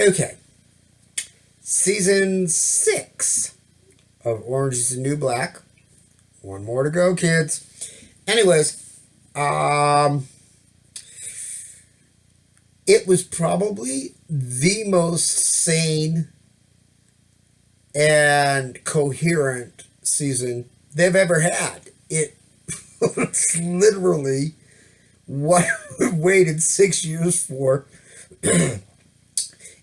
Okay, season 6 of Orange is the New Black. One more to go, kids. Anyways, it was probably the most sane and coherent season they've ever had. It was literally what we waited 6 years for.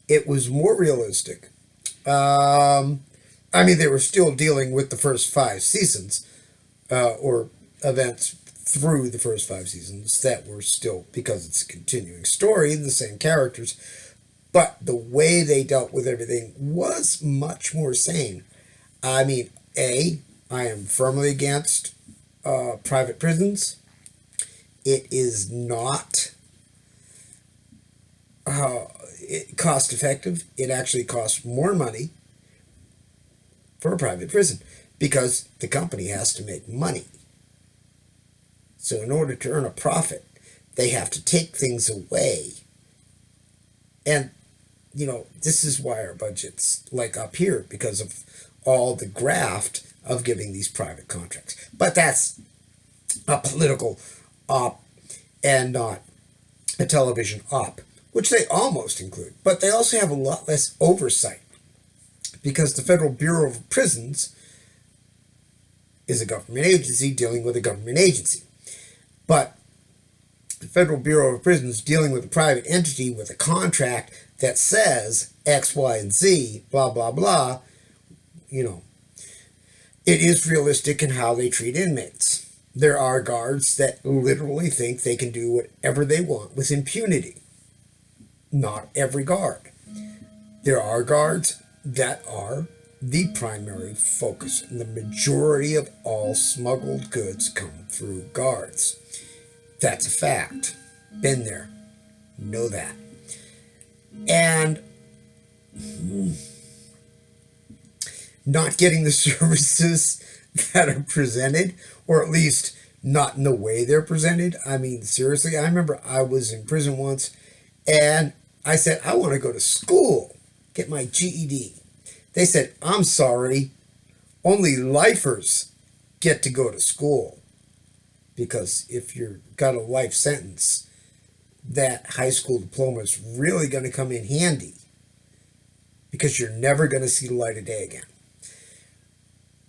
It was more realistic. I mean, they were still dealing with the first 5 seasons, or events through the first 5 seasons that were still, because it's a continuing story, the same characters. But the way they dealt with everything was much more sane. I mean, I am firmly against private prisons. It is not cost effective. It actually costs more money for a private prison because the company has to make money. So in order to earn a profit, they have to take things away. And, this is why our budget's like up here, because of all the graft of giving these private contracts. But that's a political op and not a television op, which they almost include. But they also have a lot less oversight because the Federal Bureau of Prisons is a government agency dealing with a government agency. But the Federal Bureau of Prisons dealing with a private entity with a contract that says X, Y, and Z, blah, blah, blah, it is realistic in how they treat inmates. There are guards that literally think they can do whatever they want with impunity. Not every guard. There are guards that are the primary focus. And the majority of all smuggled goods come through guards. That's a fact. Been there. Know that. And not getting the services that are presented, or at least not in the way they're presented. I mean, seriously, I remember I was in prison once and I said, I want to go to school, get my GED. They said, I'm sorry, only lifers get to go to school. Because if you've got a life sentence, that high school diploma is really going to come in handy. Because you're never going to see the light of day again.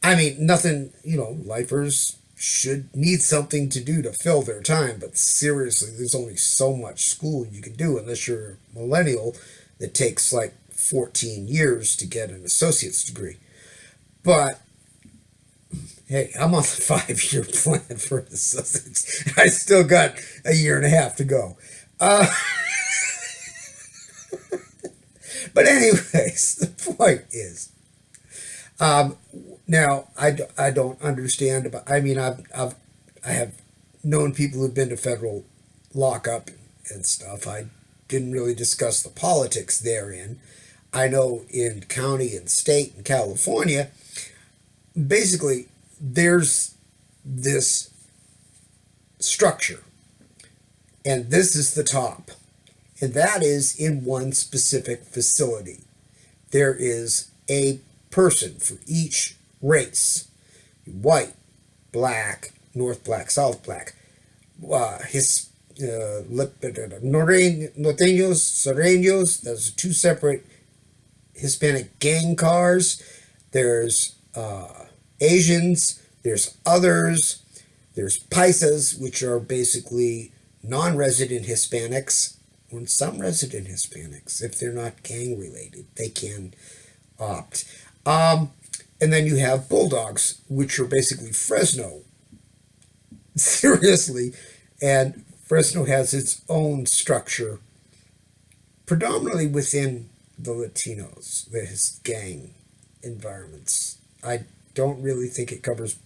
I mean, nothing, lifers should need something to do to fill their time, but seriously, there's only so much school you can do unless you're a millennial that takes like 14 years to get an associate's degree. But hey, I'm on the 5-year plan for an associate's. I still got a year and a half to go. But anyways, the point is, now I don't understand about. I mean, I have known people who've been to federal lockup and stuff. I didn't really discuss the politics therein. I know in county and state in California, basically there's this structure, and this is the top, and that is in one specific facility. There is a person for each race: white, black, North black, South black, norteños, sureños. Those are 2 separate Hispanic gang cars. There's Asians. There's others. There's paisas, which are basically non-resident Hispanics, and some resident Hispanics. If they're not gang related, they can opt. And then you have bulldogs, which are basically Fresno. Seriously. And Fresno has its own structure, predominantly within the Latinos, his gang environments. I don't really think it covers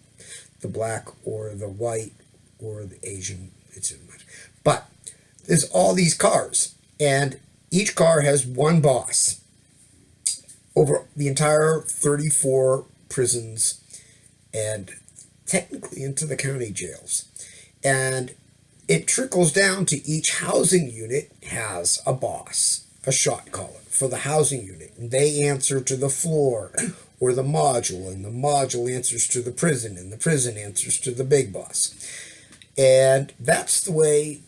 the black or the white or the Asian. It's too much. But there's all these cars, and each car has one boss over the entire 34 prisons and technically into the county jails. And it trickles down to each housing unit has a boss. a shot caller for the housing unit, and they answer to the floor or the module, and the module answers to the prison, and the prison answers to the big boss. And that's the way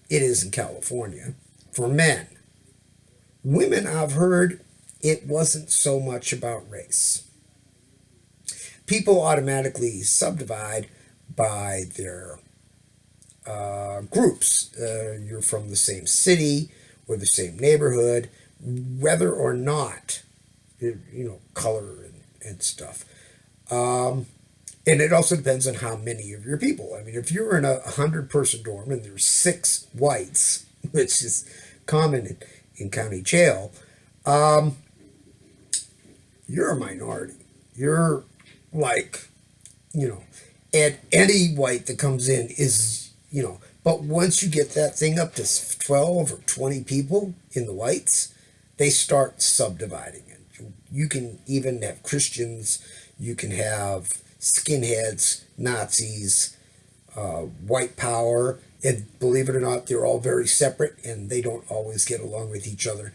it is in California for men. Women, I've heard, it wasn't so much about race. People automatically subdivide by their groups. You're from the same city or the same neighborhood, whether or not, color and stuff. And it also depends on how many of your people. I mean, if you're in a 100-person dorm and there's 6 whites, which is common in county jail, you're a minority. You're like, and any white that comes in is, but once you get that thing up to 12 or 20 people in the whites, they start subdividing it. You can even have Christians, you can have skinheads, Nazis, white power, and believe it or not, they're all very separate and they don't always get along with each other.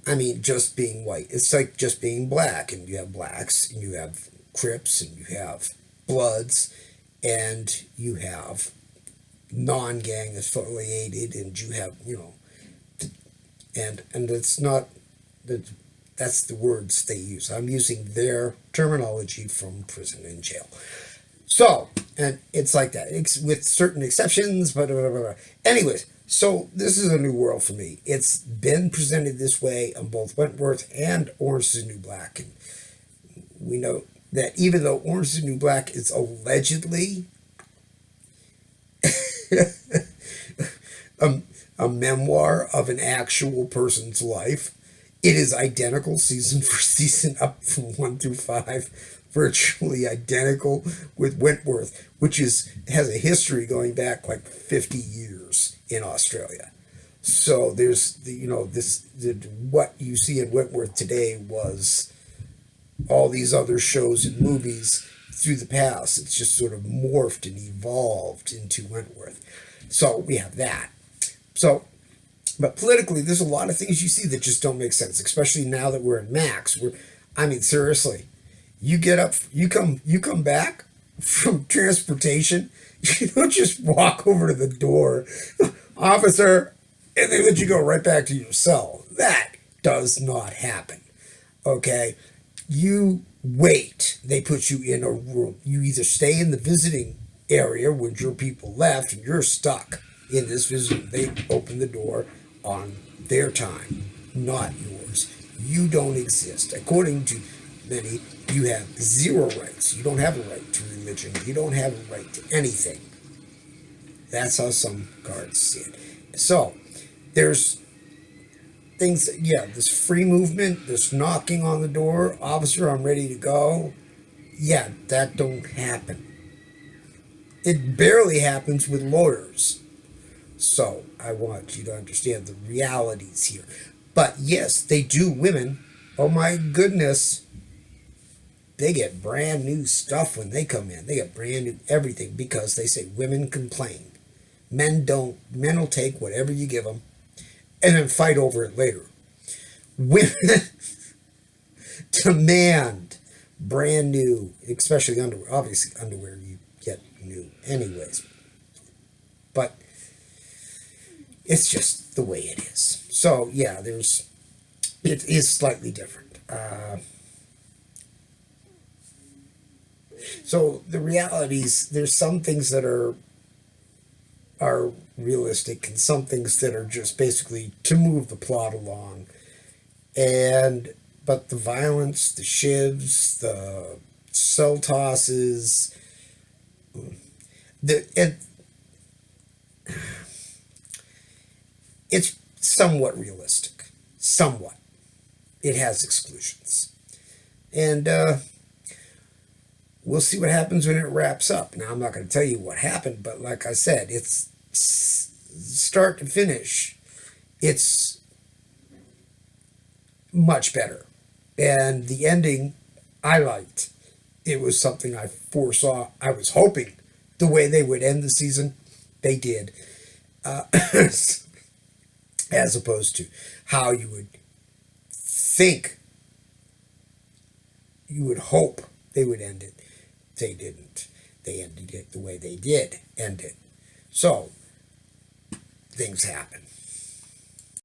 I mean, just being white. It's like just being black, and you have blacks, and you have Crips, and you have Bloods, and you have non-gang affiliated, and you have, and it's not, that's the words they use. I'm using their terminology from prison and jail. So, and it's like that, with certain exceptions, but anyways, so this is a new world for me. It's been presented this way on both Wentworth and Orange is the New Black. And we know that even though Orange is the New Black is allegedly a memoir of an actual person's life, it is identical season for season, up from 1 through 5, virtually identical with Wentworth, which has a history going back like 50 years in Australia. So there's what you see in Wentworth today was all these other shows and movies through the past. It's just sort of morphed and evolved into Wentworth. So we have that. So, but politically, there's a lot of things you see that just don't make sense, especially now that we're in Max. I mean, seriously, you get up, you come back from transportation, you don't just walk over to the door, officer, and they let you go right back to your cell. That does not happen. Okay? You wait. They put you in a room. You either stay in the visiting area when your people left and you're stuck in this visiting. They open the door on their time, not yours. You don't exist. According to many, you have 0 rights. You don't have a right to religion. You don't have a right to anything. That's how some guards see it. So, there's things, this free movement, this knocking on the door, officer, I'm ready to go. Yeah, that don't happen. It barely happens with lawyers. So, I want you to understand the realities here. But yes, they do. Women, oh my goodness, they get brand new stuff when they come in. They get brand new everything because they say women complain. Men don't. Men will take whatever you give them and then fight over it later. Women demand brand new, especially underwear. Obviously, underwear you get new anyways. But it's just the way it is. So, yeah, it is slightly different. So the realities, there's some things that are realistic and some things that are just basically to move the plot along. But the violence, the shivs, the cell tosses, it's somewhat realistic. Somewhat. It has exclusions. And we'll see what happens when it wraps up. Now, I'm not going to tell you what happened, but like I said, it's start to finish. It's much better. And the ending, I liked. It was something I foresaw. I was hoping the way they would end the season, they did. as opposed to how you would think, you would hope they would end it. They didn't. They ended it the way they did end it. So, things happen.